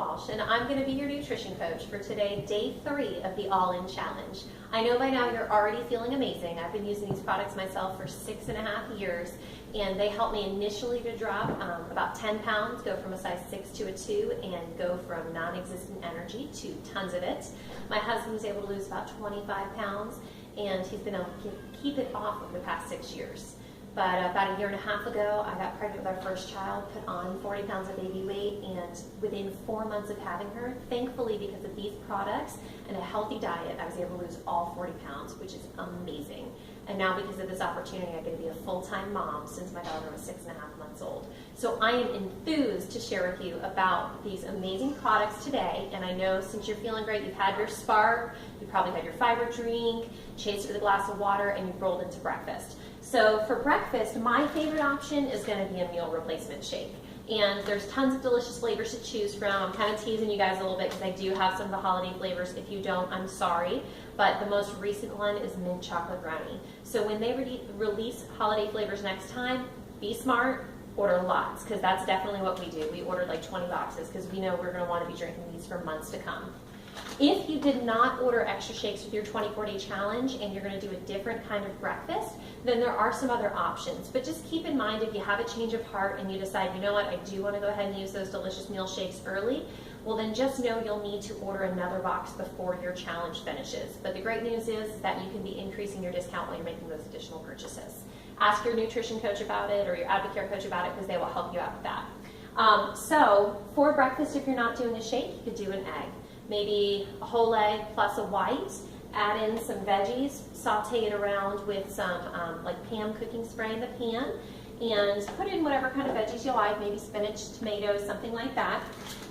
Walsh, and I'm going to be your nutrition coach for today, day 3 of the All-In Challenge. I know by now you're already feeling amazing. I've been using these products myself for 6.5 years, and they helped me initially to drop about 10 pounds, go from a size 6 to a 2, and go from non-existent energy to tons of it. My husband was able to lose about 25 pounds, and he's been able to keep it off over the past 6 years. But about 1.5 years ago, I got pregnant with our first child, put on 40 pounds of baby weight, and within 4 months of having her, thankfully because of these products and a healthy diet, I was able to lose all 40 pounds, which is amazing. And now because of this opportunity, I'm going to be a full-time mom since my daughter was 6.5 months old. So I am enthused to share with you about these amazing products today. And I know since you're feeling great, you've had your spark, you probably had your fiber drink, chased it with a glass of water, and you've rolled into breakfast. So for breakfast, my favorite option is going to be a meal replacement shake. And there's tons of delicious flavors to choose from. I'm kind of teasing you guys a little bit because I do have some of the holiday flavors. If you don't, I'm sorry. But the most recent one is mint chocolate brownie. So when they release holiday flavors next time, be smart, order lots, because that's definitely what we do. We ordered like 20 boxes because we know we're going to want to be drinking these for months to come. If you did not order extra shakes with your 24-day challenge and you're going to do a different kind of breakfast, then there are some other options. But just keep in mind, if you have a change of heart and you decide, you know what, I do want to go ahead and use those delicious meal shakes early, well then just know you'll need to order another box before your challenge finishes. But the great news is that you can be increasing your discount while you're making those additional purchases. Ask your nutrition coach about it or your Advocare coach about it because they will help you out with that. So for breakfast, if you're not doing a shake, you could do an egg. Maybe a whole egg plus a white, add in some veggies, saute it around with some like Pam cooking spray in the pan, and put in whatever kind of veggies you like, maybe spinach, tomatoes, something like that.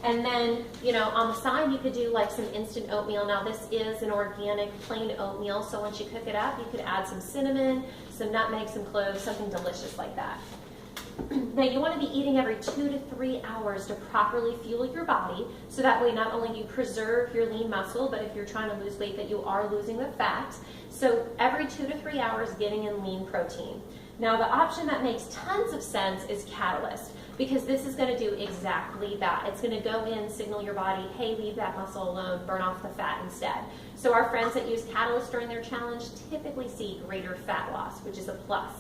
And then, you know, on the side you could do like some instant oatmeal. Now this is an organic plain oatmeal, so once you cook it up, you could add some cinnamon, some nutmeg, some cloves, something delicious like that. Now you want to be eating every 2 to 3 hours to properly fuel your body, so that way not only do you preserve your lean muscle, but if you're trying to lose weight that you are losing the fat. So every 2 to 3 hours getting in lean protein. Now the option that makes tons of sense is Catalyst, because this is going to do exactly that. It's going to go in, signal your body, hey, leave that muscle alone, burn off the fat instead. So our friends that use Catalyst during their challenge typically see greater fat loss, which is a plus.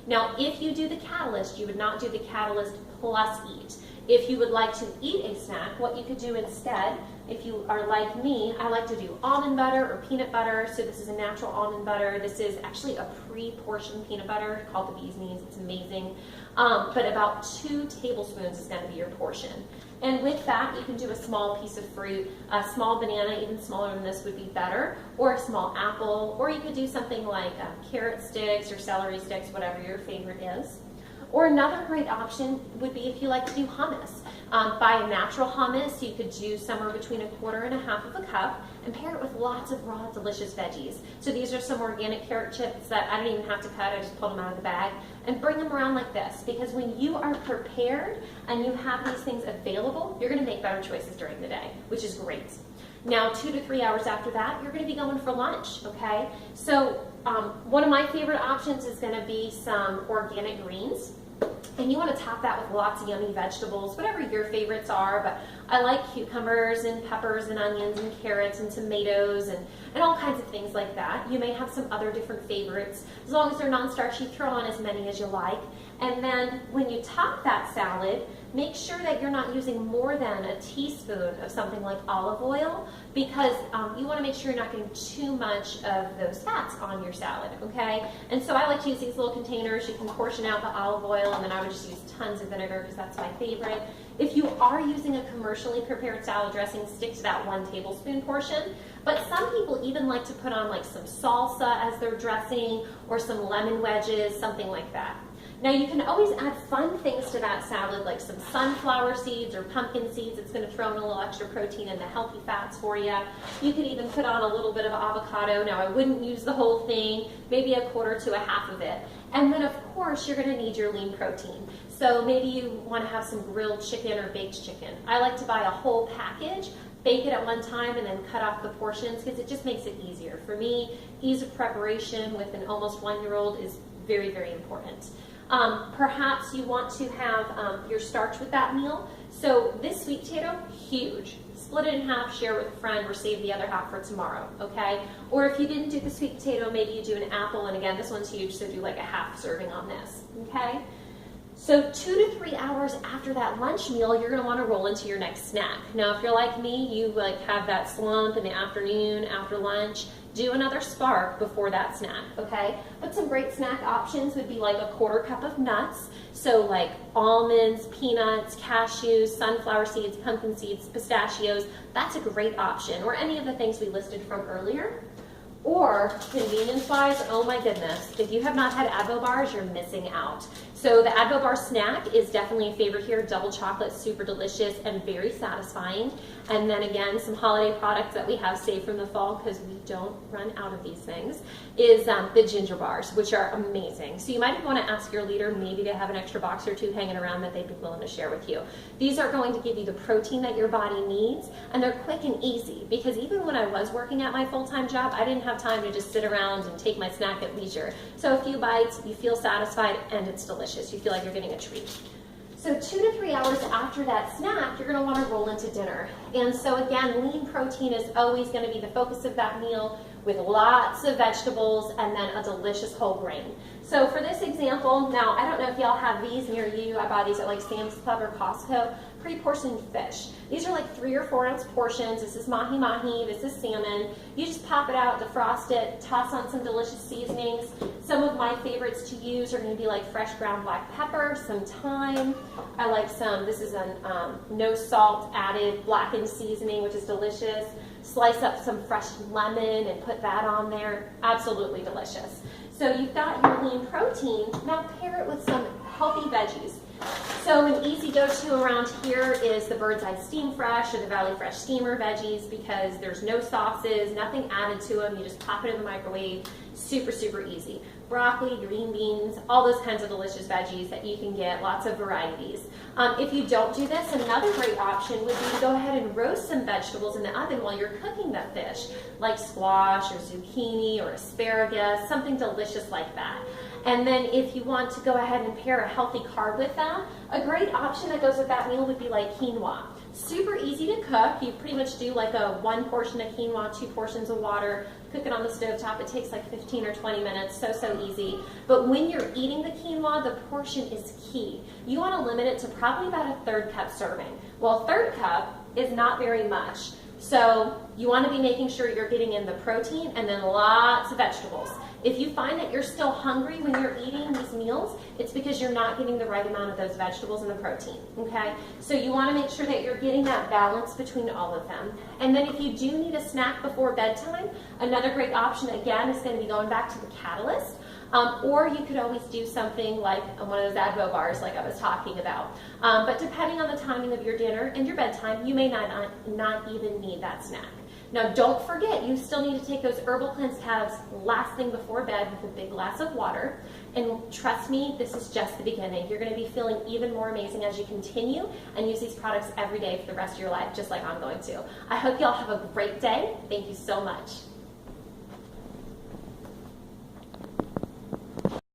Now, if you do the Catalyst, you would not do the Catalyst plus eat. If you would like to eat a snack, what you could do instead, if you are like me, I like to do almond butter or peanut butter. So this is a natural almond butter. This is actually a pre-portioned peanut butter called the Bee's Knees. It's amazing. But about 2 tablespoons is going to be your portion. And with that, you can do a small piece of fruit, a small banana, even smaller than this would be better, or a small apple, or you could do something like carrot sticks or celery sticks, whatever your favorite is. Or another great option would be if you like to do hummus. Buy a natural hummus. You could do somewhere between 1/4 and 1/2 of a cup and pair it with lots of raw, delicious veggies. So these are some organic carrot chips that I didn't even have to cut. I just pulled them out of the bag and bring them around like this, because when you are prepared and you have these things available, you're going to make better choices during the day, which is great. Now, 2 to 3 hours after that, you're going to be going for lunch, okay? So one of my favorite options is going to be some organic greens. And you want to top that with lots of yummy vegetables, whatever your favorites are. But I like cucumbers and peppers and onions and carrots and tomatoes and all kinds of things like that. You may have some other different favorites. As long as they're non-starchy, throw on as many as you like. And then when you top that salad, make sure that you're not using more than a teaspoon of something like olive oil, because you want to make sure you're not getting too much of those fats on your salad, okay? And so I like to use these little containers. You can portion out the olive oil, and then I would just use tons of vinegar because that's my favorite. If you are using a commercially prepared salad dressing, stick to that 1 tablespoon portion. But some people even like to put on like some salsa as their dressing, or some lemon wedges, something like that. Now you can always add fun things to that salad, like some sunflower seeds or pumpkin seeds. It's going to throw in a little extra protein and the healthy fats for you. You could even put on a little bit of avocado. Now I wouldn't use the whole thing, maybe 1/4 to 1/2 of it. And then of course you're going to need your lean protein. So maybe you want to have some grilled chicken or baked chicken. I like to buy a whole package, bake it at one time, and then cut off the portions because it just makes it easier. For me, ease of preparation with an almost 1-year-old is very, very important. Perhaps you want to have your starch with that meal. So this sweet potato, huge. Split it in half, share with a friend, or save the other half for tomorrow, okay? Or if you didn't do the sweet potato, maybe you do an apple, and again, this one's huge, so do like a half serving on this, okay? So 2 to 3 hours after that lunch meal, you're gonna wanna roll into your next snack. Now, if you're like me, you like have that slump in the afternoon after lunch, do another Spark before that snack, okay? But some great snack options would be like a 1/4 cup of nuts. So like almonds, peanuts, cashews, sunflower seeds, pumpkin seeds, pistachios. That's a great option. Or any of the things we listed from earlier. Or convenience-wise, oh my goodness, if you have not had Advo bars, you're missing out. So the Advo bar snack is definitely a favorite here. Double chocolate, super delicious and very satisfying. And then again, some holiday products that we have saved from the fall because we don't run out of these things is the ginger bars, which are amazing. So you might want to ask your leader maybe to have an extra box or two hanging around that they'd be willing to share with you. These are going to give you the protein that your body needs, and they're quick and easy because even when I was working at my full-time job, I didn't have time to just sit around and take my snack at leisure. So a few bites, you feel satisfied, and it's delicious. You feel like you're getting a treat. So 2 to 3 hours after that snack, you're going to want to roll into dinner. And so again, lean protein is always going to be the focus of that meal with lots of vegetables and then a delicious whole grain. So for this example, now I don't know if y'all have these near you. I buy these at like Sam's Club or Costco. Pre-portioned fish. These are like 3 or 4 ounce portions. This is mahi-mahi, this is salmon. You just pop it out, defrost it, toss on some delicious seasonings. Some of my favorites to use are going to be like fresh ground black pepper, some thyme. I like some, this is a no salt added blackened seasoning, which is delicious. Slice up some fresh lemon and put that on there. Absolutely delicious. So you've got your lean protein. Now pair it with some healthy veggies. So an easy go-to around here is the Bird's Eye Steam Fresh or the Valley Fresh Steamer veggies because there's no sauces, nothing added to them. You just pop it in the microwave. Super, super easy. Broccoli, green beans, all those kinds of delicious veggies that you can get, lots of varieties. If you don't do this, another great option would be to go ahead and roast some vegetables in the oven while you're cooking that fish, like squash or zucchini or asparagus, something delicious like that. And then if you want to go ahead and pair a healthy carb with that, a great option that goes with that meal would be like quinoa. Super easy to cook. You pretty much do like a 1 portion of quinoa, 2 portions of water, cook it on the stovetop. It takes like 15 or 20 minutes, so easy. But when you're eating the quinoa, the portion is key. You want to limit it to probably about a 1/3 cup serving. Well, a 1/3 cup is not very much. So you want to be making sure you're getting in the protein and then lots of vegetables. If you find that you're still hungry when you're eating these meals, it's because you're not getting the right amount of those vegetables and the protein, okay? So you want to make sure that you're getting that balance between all of them. And then if you do need a snack before bedtime, another great option, again, is going to be going back to the Catalyst. Or you could always do something like one of those Advo bars like I was talking about. But depending on the timing of your dinner and your bedtime, you may not even need that snack. Now don't forget, you still need to take those Herbal Cleanse tabs last thing before bed with a big glass of water. And trust me, this is just the beginning. You're going to be feeling even more amazing as you continue and use these products every day for the rest of your life, just like I'm going to. I hope y'all have a great day. Thank you so much.